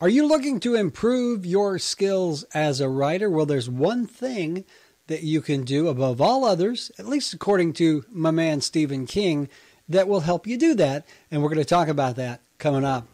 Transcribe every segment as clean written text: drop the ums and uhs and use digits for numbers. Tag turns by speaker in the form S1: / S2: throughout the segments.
S1: Are you looking to improve your skills as a writer? Well, there's one thing that you can do above all others, at least according to my man Stephen King, that will help you do that. And we're going to talk about that coming up.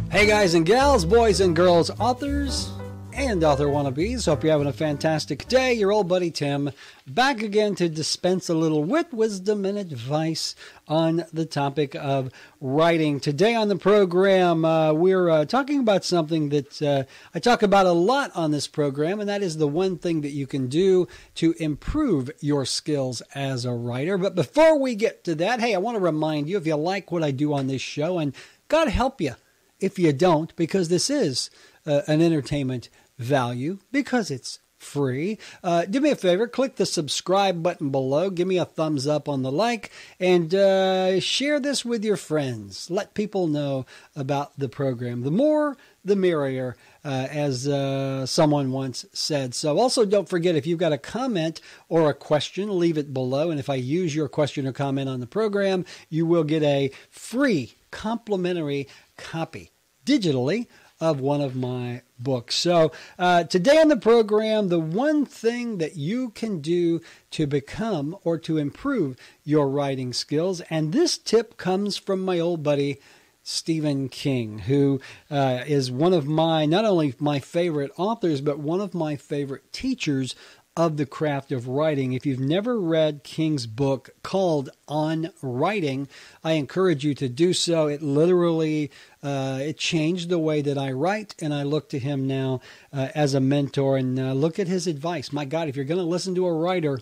S1: Hey guys and gals, boys and girls, authors and author wannabes. Hope you're having a fantastic day. Your old buddy Tim back again to dispense a little wit, wisdom, and advice on the topic of writing. Today on the program, we're talking about something that I talk about a lot on this program, and that is the one thing that you can do to improve your skills as a writer. But before we get to that, hey, I want to remind you, if you like what I do on this show, and God help you if you don't, because this is an entertainment value, because it's free. Do me a favor, click the subscribe button below, give me a thumbs up on the like, and share this with your friends. Let people know about the program. The more, the merrier, as someone once said. So also don't forget, if you've got a comment or a question, leave it below. And if I use your question or comment on the program, you will get a free complimentary copy digitally of one of my books. So today on the program, the one thing that you can do to become or to improve your writing skills. And this tip comes from my old buddy, Stephen King, who is one of my, not only my favorite authors, but one of my favorite teachers of the craft of writing. If you've never read King's book called On Writing, I encourage you to do so. It literally, it changed the way that I write, and I look to him now as a mentor and look at his advice. My God, if you're going to listen to a writer,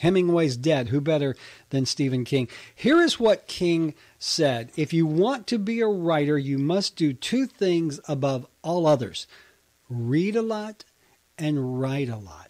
S1: Hemingway's dead. Who better than Stephen King? Here is what King said. If you want to be a writer, you must do two things above all others: read a lot and write a lot.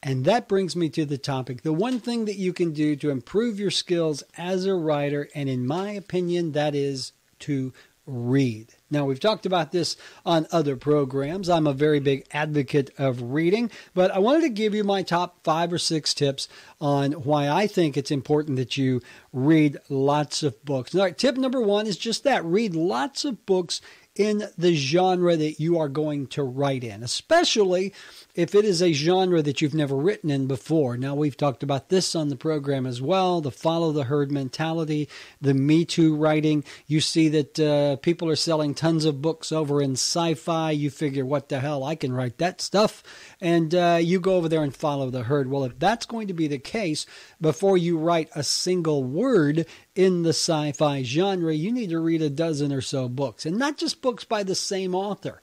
S1: And that brings me to the topic, the one thing that you can do to improve your skills as a writer, and in my opinion, that is to read. Now, we've talked about this on other programs. I'm a very big advocate of reading, but I wanted to give you my top 5 or 6 tips on why I think it's important that you read lots of books. All right, tip number 1 is just that: read lots of books in the genre that you are going to write in, especially if it is a genre that you've never written in before. Now, we've talked about this on the program as well, the follow the herd mentality, the Me Too writing. You see that people are selling tons of books over in sci-fi. You figure, what the hell, I can write that stuff. And you go over there and follow the herd. Well, if that's going to be the case, before you write a single word in the sci-fi genre, you need to read a dozen or so books, and not just books by the same author.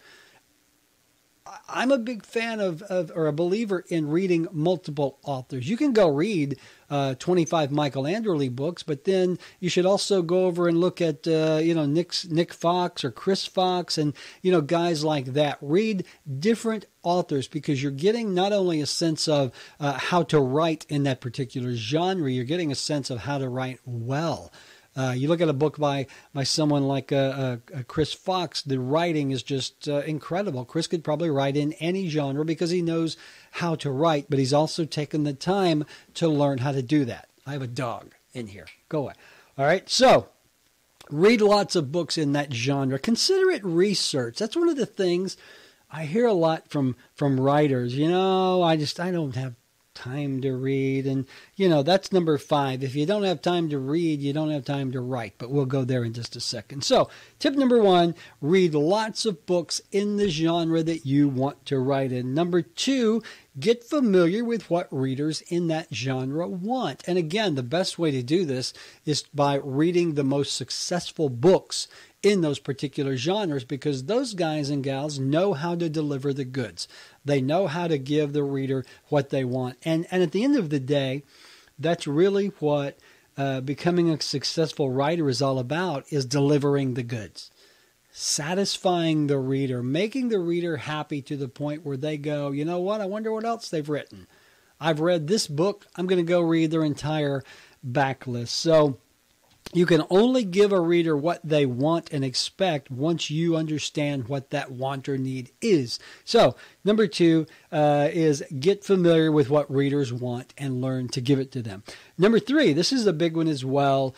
S1: I'm a big fan of or a believer in reading multiple authors. You can go read 25 Michael Anderle books, but then you should also go over and look at Nick Fox or Chris Fox and guys like that. Read different authors, because you're getting not only a sense of how to write in that particular genre, you're getting a sense of how to write well. You look at a book by someone like Chris Fox, the writing is just incredible. Chris could probably write in any genre because he knows how to write, but he's also taken the time to learn how to do that. I have a dog in here. Go away. All right, so read lots of books in that genre. Consider it research. That's one of the things I hear a lot from writers. I don't have time to read. And, that's number 5. If you don't have time to read, you don't have time to write. But we'll go there in just a second. So tip number 1, read lots of books in the genre that you want to write in. Number 2, get familiar with what readers in that genre want. And again, the best way to do this is by reading the most successful books in those particular genres, because those guys and gals know how to deliver the goods. They know how to give the reader what they want. And at the end of the day, that's really what becoming a successful writer is all about, is delivering the goods. Satisfying the reader, making the reader happy to the point where they go, you know what, I wonder what else they've written. I've read this book, I'm going to go read their entire backlist. So you can only give a reader what they want and expect once you understand what that want or need is. So, number 2, is get familiar with what readers want and learn to give it to them. Number 3, this is a big one as well.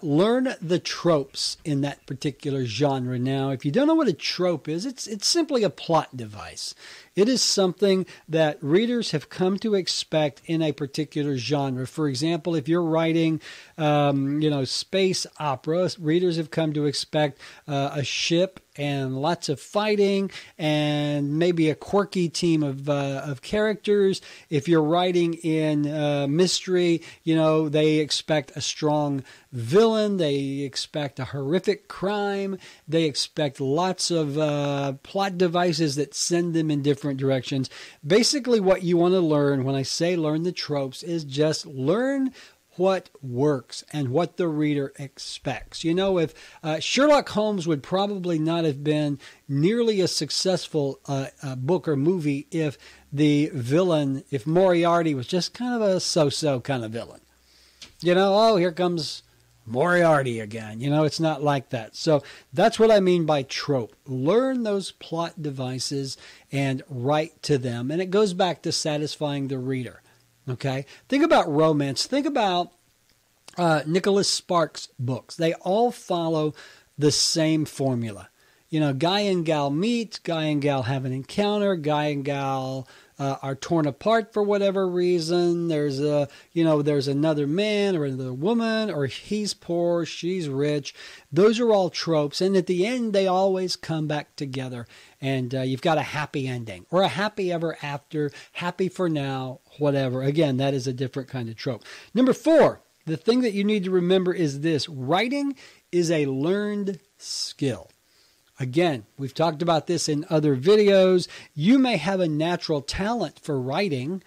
S1: Learn the tropes in that particular genre. Now, if you don't know what a trope is, it's simply a plot device. It is something that readers have come to expect in a particular genre. For example, if you're writing, space opera, readers have come to expect a ship and lots of fighting and maybe a quirky team of characters. If you're writing in mystery, they expect a strong villain. They expect a horrific crime. They expect lots of plot devices that send them in different directions. Basically, what you want to learn, when I say learn the tropes, is just learn what works and what the reader expects. If Sherlock Holmes would probably not have been nearly as successful book or movie if the villain, if Moriarty was just kind of a so-so kind of villain. Here comes Moriarty again. It's not like that. So that's what I mean by trope. Learn those plot devices and write to them. And it goes back to satisfying the reader. Okay? Think about romance. Think about Nicholas Sparks' books. They all follow the same formula. Guy and gal meet, guy and gal have an encounter, guy and gal are torn apart for whatever reason. There's another man or another woman, or he's poor, she's rich. Those are all tropes. And at the end, they always come back together. And you've got a happy ending or a happy ever after, happy for now, whatever. Again, that is a different kind of trope. Number 4, the thing that you need to remember is this. Writing is a learned skill. Again, we've talked about this in other videos. You may have a natural talent for writing,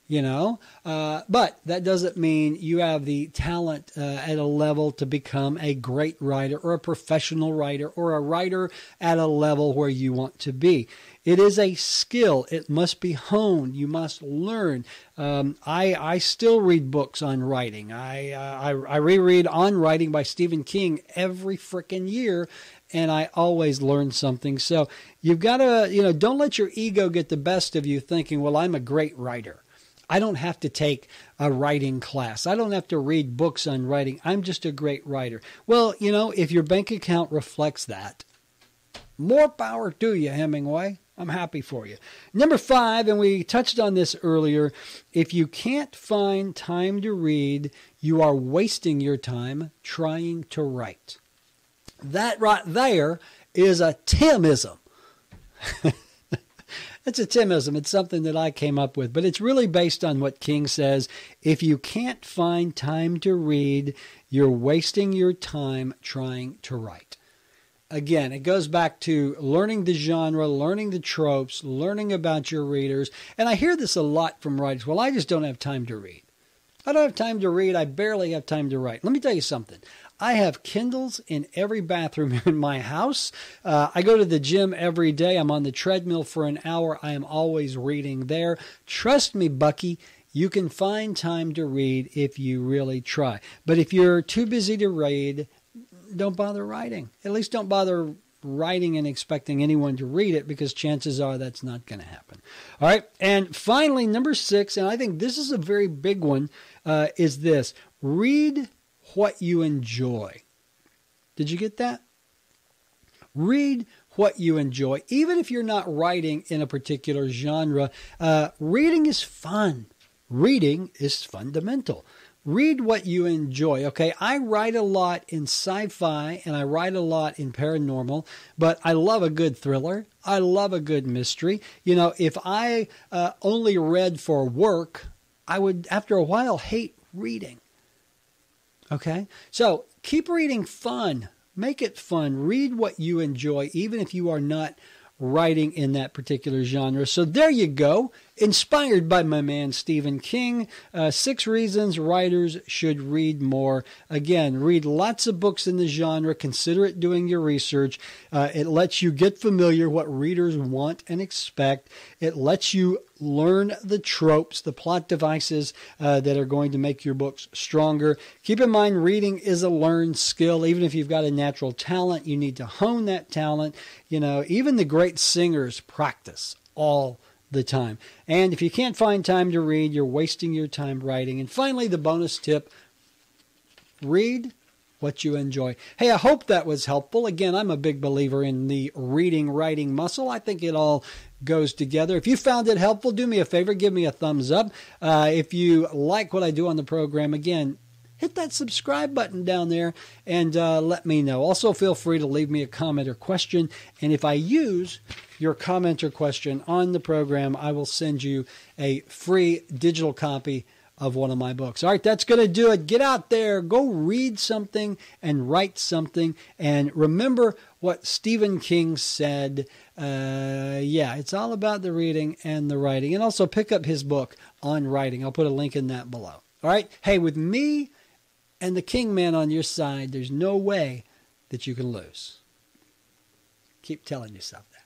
S1: but that doesn't mean you have the talent at a level to become a great writer or a professional writer or a writer at a level where you want to be. It is a skill. It must be honed. You must learn. I still read books on writing. I reread On Writing by Stephen King every frickin' year, and I always learn something. So you've got to, don't let your ego get the best of you thinking, well, I'm a great writer. I don't have to take a writing class. I don't have to read books on writing. I'm just a great writer. Well, if your bank account reflects that, more power to you, Hemingway. I'm happy for you. Number 5, and we touched on this earlier, if you can't find time to read, you are wasting your time trying to write. That right there is a Timism. It's a Timism. It's something that I came up with, but it's really based on what King says. If you can't find time to read, you're wasting your time trying to write. Again, it goes back to learning the genre, learning the tropes, learning about your readers. And I hear this a lot from writers. Well, I just don't have time to read. I don't have time to read. I barely have time to write. Let me tell you something. I have Kindles in every bathroom in my house. I go to the gym every day. I'm on the treadmill for an hour. I am always reading there. Trust me, Bucky, you can find time to read if you really try. But if you're too busy to read, don't bother writing. At least don't bother writing and expecting anyone to read it, because chances are that's not going to happen. All right. And finally, number 6, and I think this is a very big one, is this. Read what you enjoy. Did you get that? Read what you enjoy. Even if you're not writing in a particular genre, reading is fun. Reading is fundamental. Read what you enjoy. Okay, I write a lot in sci-fi and I write a lot in paranormal, but I love a good thriller. I love a good mystery. If I only read for work, I would, after a while, hate reading. Okay, so keep reading fun. Make it fun. Read what you enjoy, even if you are not writing in that particular genre. So there you go. Inspired by my man Stephen King. 6 reasons writers should read more. Again, read lots of books in the genre. Consider it doing your research. It lets you get familiar what readers want and expect. It lets you learn the tropes, the plot devices that are going to make your books stronger. Keep in mind, reading is a learned skill. Even if you've got a natural talent, you need to hone that talent. Even the great singers practice all the time. And if you can't find time to read, you're wasting your time writing. And finally, the bonus tip, read what you enjoy. Hey, I hope that was helpful. Again, I'm a big believer in the reading-writing muscle. I think it all goes together. If you found it helpful, do me a favor, give me a thumbs up. If you like what I do on the program, again, hit that subscribe button down there and let me know. Also, feel free to leave me a comment or question. And if I use your comment or question on the program, I will send you a free digital copy of one of my books. All right, that's going to do it. Get out there, go read something and write something. And remember what Stephen King said. It's all about the reading and the writing. And also pick up his book on writing. I'll put a link in that below. All right, hey, with me and the King Man on your side, there's no way that you can lose. Keep telling yourself that.